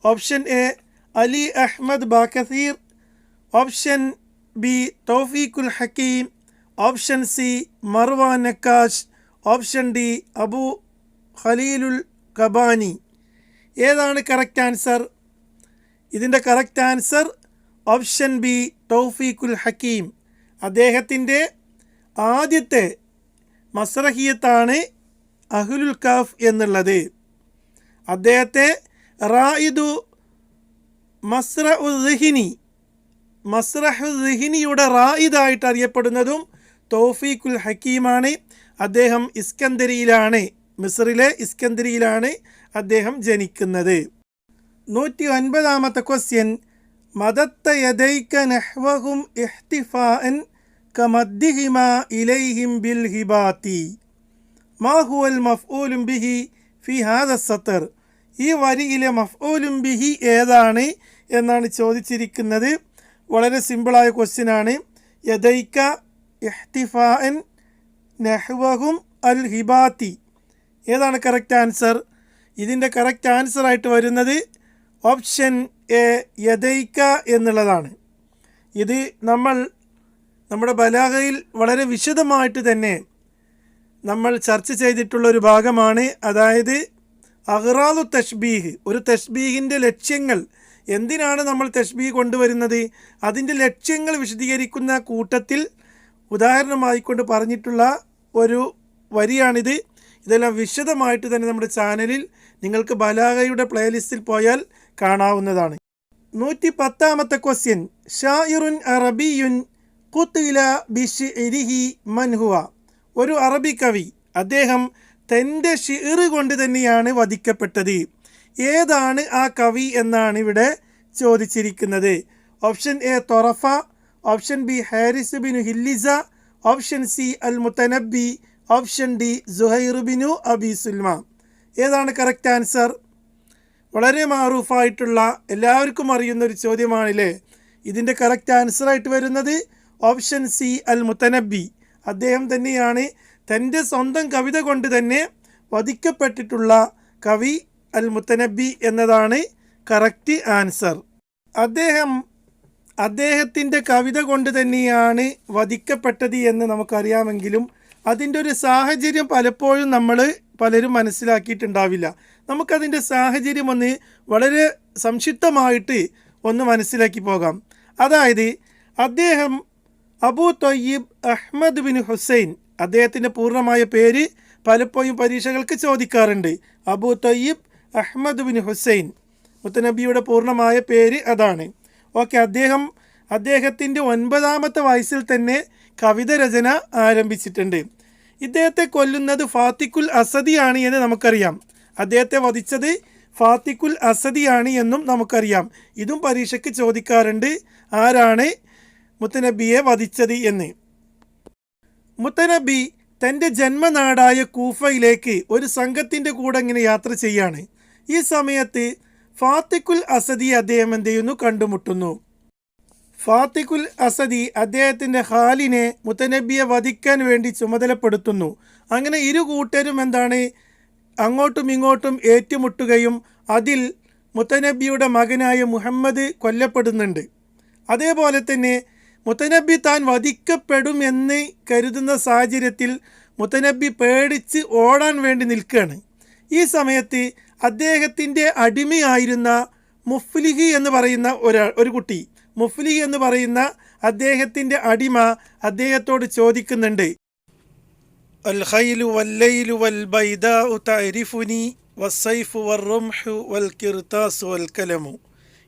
Option A Ali Ahmad Bakathir, option B Tawfiqul Hakim, option C Marwan Naqqash, option D Abu Khalilul Qabbani. ഏതാണ് കറക്റ്റ് ആൻസർ? ഇതിൻ്റെ correct answer option B Tawfiqul Hakim. അദ്ദേഹത്തിൻ്റെ ആദ്യത്തെ മസ്രഹിയത്താണ് അഹ്ലുൽ കഹ്ഫ് എന്നുള്ളത്. അദ്ദേഹത്തെ റായിദു മസ്റഹുദ്ദിഹിനിയുടെ റായിദായിട്ട് അറിയപ്പെടുന്നതും തൗഫീഖുൽ ഹക്കീമാണ്. അദ്ദേഹം ഇസ്കന്ദരിയിലാണ്, മിസ്രിലെ ഇസ്കന്ദരിയിലാണ് അദ്ദേഹം ജനിക്കുന്നത്. 109ാമത്തെ ക്വസ്റ്റ്യൻ, മദത്ത യദൈക നഹ്വഹും ഇഹ്തിഫാഅൻ കമദ്ദിഹിമാ ഇലൈഹിം ബിൽ ഹിബാത്തി മാ ഹുവൽ മഫ്ഊലുൻ ബിഹി ഫി ഹാദ സത്ർ. ഈ വരിയിലെ മഫ്ഊലുൻ ബിഹി ഏതാണ് എന്നാണ് ചോദിച്ചിരിക്കുന്നത്. വളരെ സിമ്പിളായ ക്വസ്റ്റ്യനാണ്. യദൈക ഇഹ്തിഫാഅൻ നഹ്വഹും അൽ ഹിബാത്തി, ഏതാണ് കറക്റ്റ് ആൻസർ? ഇതിൻ്റെ കറക്റ്റ് ആൻസറായിട്ട് വരുന്നത് ഓപ്ഷൻ എ യദൈക എന്നുള്ളതാണ്. ഇത് നമ്മുടെ ബലാഗയിൽ വളരെ വിശദമായിട്ട് തന്നെ നമ്മൾ ചർച്ച ചെയ്തിട്ടുള്ളൊരു ഭാഗമാണ്. അതായത് അഗ്റാദു തഷ്ബീഹ്, ഒരു തഷ്ബീഹിൻ്റെ ലക്ഷ്യങ്ങൾ, എന്തിനാണ് നമ്മൾ തഷ്ബീഹ് കൊണ്ടുവരുന്നത്, അതിൻ്റെ ലക്ഷ്യങ്ങൾ വിശദീകരിക്കുന്ന കൂട്ടത്തിൽ ഉദാഹരണമായിക്കൊണ്ട് പറഞ്ഞിട്ടുള്ള ഒരു വരിയാണിത്. ഇതെല്ലാം വിശദമായിട്ട് തന്നെ നമ്മുടെ ചാനലിൽ നിങ്ങൾക്ക് ബലാഗയുടെ പ്ലേലിസ്റ്റിൽ പോയാൽ കാണാവുന്നതാണ്. 110ാമത്തെ ക്വസ്റ്റ്യൻ, ഷായിറുൻ അറബിയുൻ ഖുതില ബിശ്ഇരിഹി മൻ ഹുവ. ഒരു അറബി കവി, അദ്ദേഹം തൻ്റെ ഷിർ കൊണ്ട് തന്നെയാണ് വധിക്കപ്പെട്ടത്. ഏതാണ് ആ കവി എന്നാണ് ഇവിടെ ചോദിച്ചിരിക്കുന്നത്. Option A Tarafa, option B Harith bin Hilliza, option C al Mutanabbi, option D Zuhair bin Abi Sulma. ഏതാണ് കറക്റ്റ് ആൻസർ? വളരെ മാറൂഫായിട്ടുള്ള എല്ലാവർക്കും അറിയുന്ന ഒരു ചോദ്യമാണില്ലേ. ഇതിൻ്റെ കറക്റ്റ് ആൻസറായിട്ട് വരുന്നത് ഓപ്ഷൻ സി അൽ മുത്തനബി. അദ്ദേഹം തന്നെയാണ് തൻ്റെ സ്വന്തം കവിത കൊണ്ട് തന്നെ വധിക്കപ്പെട്ടിട്ടുള്ള കവി അൽ മുത്തനബി എന്നതാണ് കറക്റ്റ് ആൻസർ. അദ്ദേഹത്തിൻ്റെ കവിത കൊണ്ട് തന്നെയാണ് വധിക്കപ്പെട്ടത് എന്ന് നമുക്കറിയാമെങ്കിലും അതിൻ്റെ ഒരു സാഹചര്യം പലപ്പോഴും പലരും മനസ്സിലാക്കിയിട്ടുണ്ടാവില്ല. നമുക്കതിൻ്റെ സാഹചര്യം വളരെ സംക്ഷിപ്തമായിട്ട് മനസ്സിലാക്കി പോകാം. അതായത് അദ്ദേഹം Abu Tayyib Ahmad bin Hussein, അദ്ദേഹത്തിൻ്റെ പൂർണ്ണമായ പേര് പലപ്പോഴും പരീക്ഷകൾക്ക് ചോദിക്കാറുണ്ട്. Abu Tayyib Ahmad bin Hussein, മുത്തനബിയുടെ പൂർണ്ണമായ പേര് അതാണ്. ഓക്കെ, അദ്ദേഹത്തിൻ്റെ 9ാമത്തെ വയസ്സിൽ തന്നെ കവിത രചന ആരംഭിച്ചിട്ടുണ്ട്. ഇദ്ദേഹത്തെ കൊല്ലുന്നത് ഫാത്തിഖുൽ അസദിയാണ് എന്ന് നമുക്കറിയാം. അദ്ദേഹത്തെ വധിച്ചത് ഫാത്തിഖുൽ അസദിയാണ് എന്നും നമുക്കറിയാം. ഇതും പരീക്ഷയ്ക്ക് ചോദിക്കാറുണ്ട്, ആരാണ് മുത്തനബിയെ വധിച്ചത് എന്ന്. മുത്തനബി തൻ്റെ ജന്മനാടായ കൂഫയിലേക്ക് ഒരു സംഘത്തിൻ്റെ കൂടെ ഇങ്ങനെ യാത്ര ചെയ്യാണ്. ഈ സമയത്ത് ഫാത്തിഖുൽ അസദി അദ്ദേഹം എന്ത് ചെയ്യുന്നു, കണ്ടുമുട്ടുന്നു. ഫാത്തിഖുൽ അസദി അദ്ദേഹത്തിൻ്റെ ഖാലിനെ മുത്തനബിയെ വധിക്കാൻ വേണ്ടി ചുമതലപ്പെടുത്തുന്നു. അങ്ങനെ ഇരു കൂട്ടരും അങ്ങോട്ടും ഇങ്ങോട്ടും ഏറ്റുമുട്ടുകയും അതിൽ മുത്തനബിയുടെ മകനായ മുഹമ്മദ് കൊല്ലപ്പെടുന്നുണ്ട്. അതേപോലെ തന്നെ മുത്തനബി താൻ വധിക്കപ്പെടുമെന്ന് കരുതുന്ന സാഹചര്യത്തിൽ മുത്തനബി പേടിച്ച് ഓടാൻ വേണ്ടി നിൽക്കുകയാണ്. ഈ സമയത്ത് അദ്ദേഹത്തിൻ്റെ അടിമയായിരുന്ന മുഫ്ലിഹി എന്ന് പറയുന്ന ഒരു കുട്ടി, മുഫ്ലിഹി എന്ന് പറയുന്ന അദ്ദേഹത്തിൻ്റെ അടിമ അദ്ദേഹത്തോട് ചോദിക്കുന്നുണ്ട്, അൽ ഖൈലു വല്ലൈലു വൽ ബൈദാഉ തഅരിഫുനി വസ്സൈഫു വറുംഹു വൽ കിർതാസു വൽ കലമു.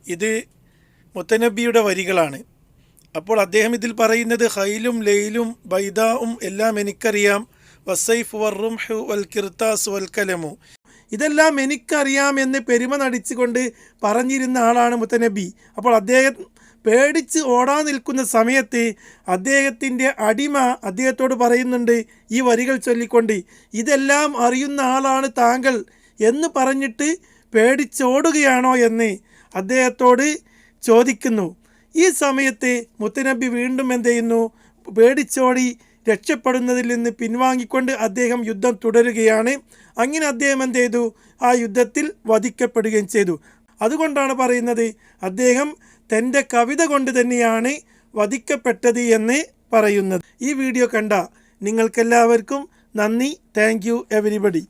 ഇത് മുത്തനബിയുടെ വരികളാണ്. അപ്പോൾ അദ്ദേഹം ഇതിൽ പറയുന്നത് ഖൈലും ലൈലും ബൈദാഉം എല്ലാം എനിക്കറിയാം, വസ്സൈഫു വറുംഹു വൽ കിർതാസു വൽ കലമു, ഇതെല്ലാം എനിക്കറിയാമെന്ന് പെരുമ നടിച്ചുകൊണ്ട് പറഞ്ഞിരുന്ന ആളാണ് മുത്തനബി. അപ്പോൾ അദ്ദേഹം പേടിച്ച് ഓടാൻ നിൽക്കുന്ന സമയത്ത് അദ്ദേഹത്തിൻ്റെ അടിമ അദ്ദേഹത്തോട് പറയുന്നുണ്ട് ഈ വരികൾ ചൊല്ലിക്കൊണ്ട്, ഇതെല്ലാം അറിയുന്ന ആളാണ് താങ്കൾ എന്ന് പറഞ്ഞിട്ട് പേടിച്ചോടുകയാണോ എന്ന് അദ്ദേഹത്തോട് ചോദിക്കുന്നു. ഈ സമയത്ത് മുത്തനബി വീണ്ടും എന്ത് ചെയ്യുന്നു, പേടിച്ചോടി രക്ഷപ്പെടുന്നതിൽ നിന്ന് പിൻവാങ്ങിക്കൊണ്ട് അദ്ദേഹം യുദ്ധം തുടരുകയാണ്. അങ്ങനെ അദ്ദേഹം എന്ത് ചെയ്തു, ആ യുദ്ധത്തിൽ വധിക്കപ്പെടുകയും ചെയ്തു. അതുകൊണ്ടാണ് പറയുന്നത് അദ്ദേഹം തൻ്റെ കവിത കൊണ്ട് തന്നെയാണ് വധിക്കപ്പെട്ടത് എന്ന് പറയുന്നത്. ഈ വീഡിയോ കണ്ട നിങ്ങൾക്കെല്ലാവർക്കും നന്ദി. Thank you everybody.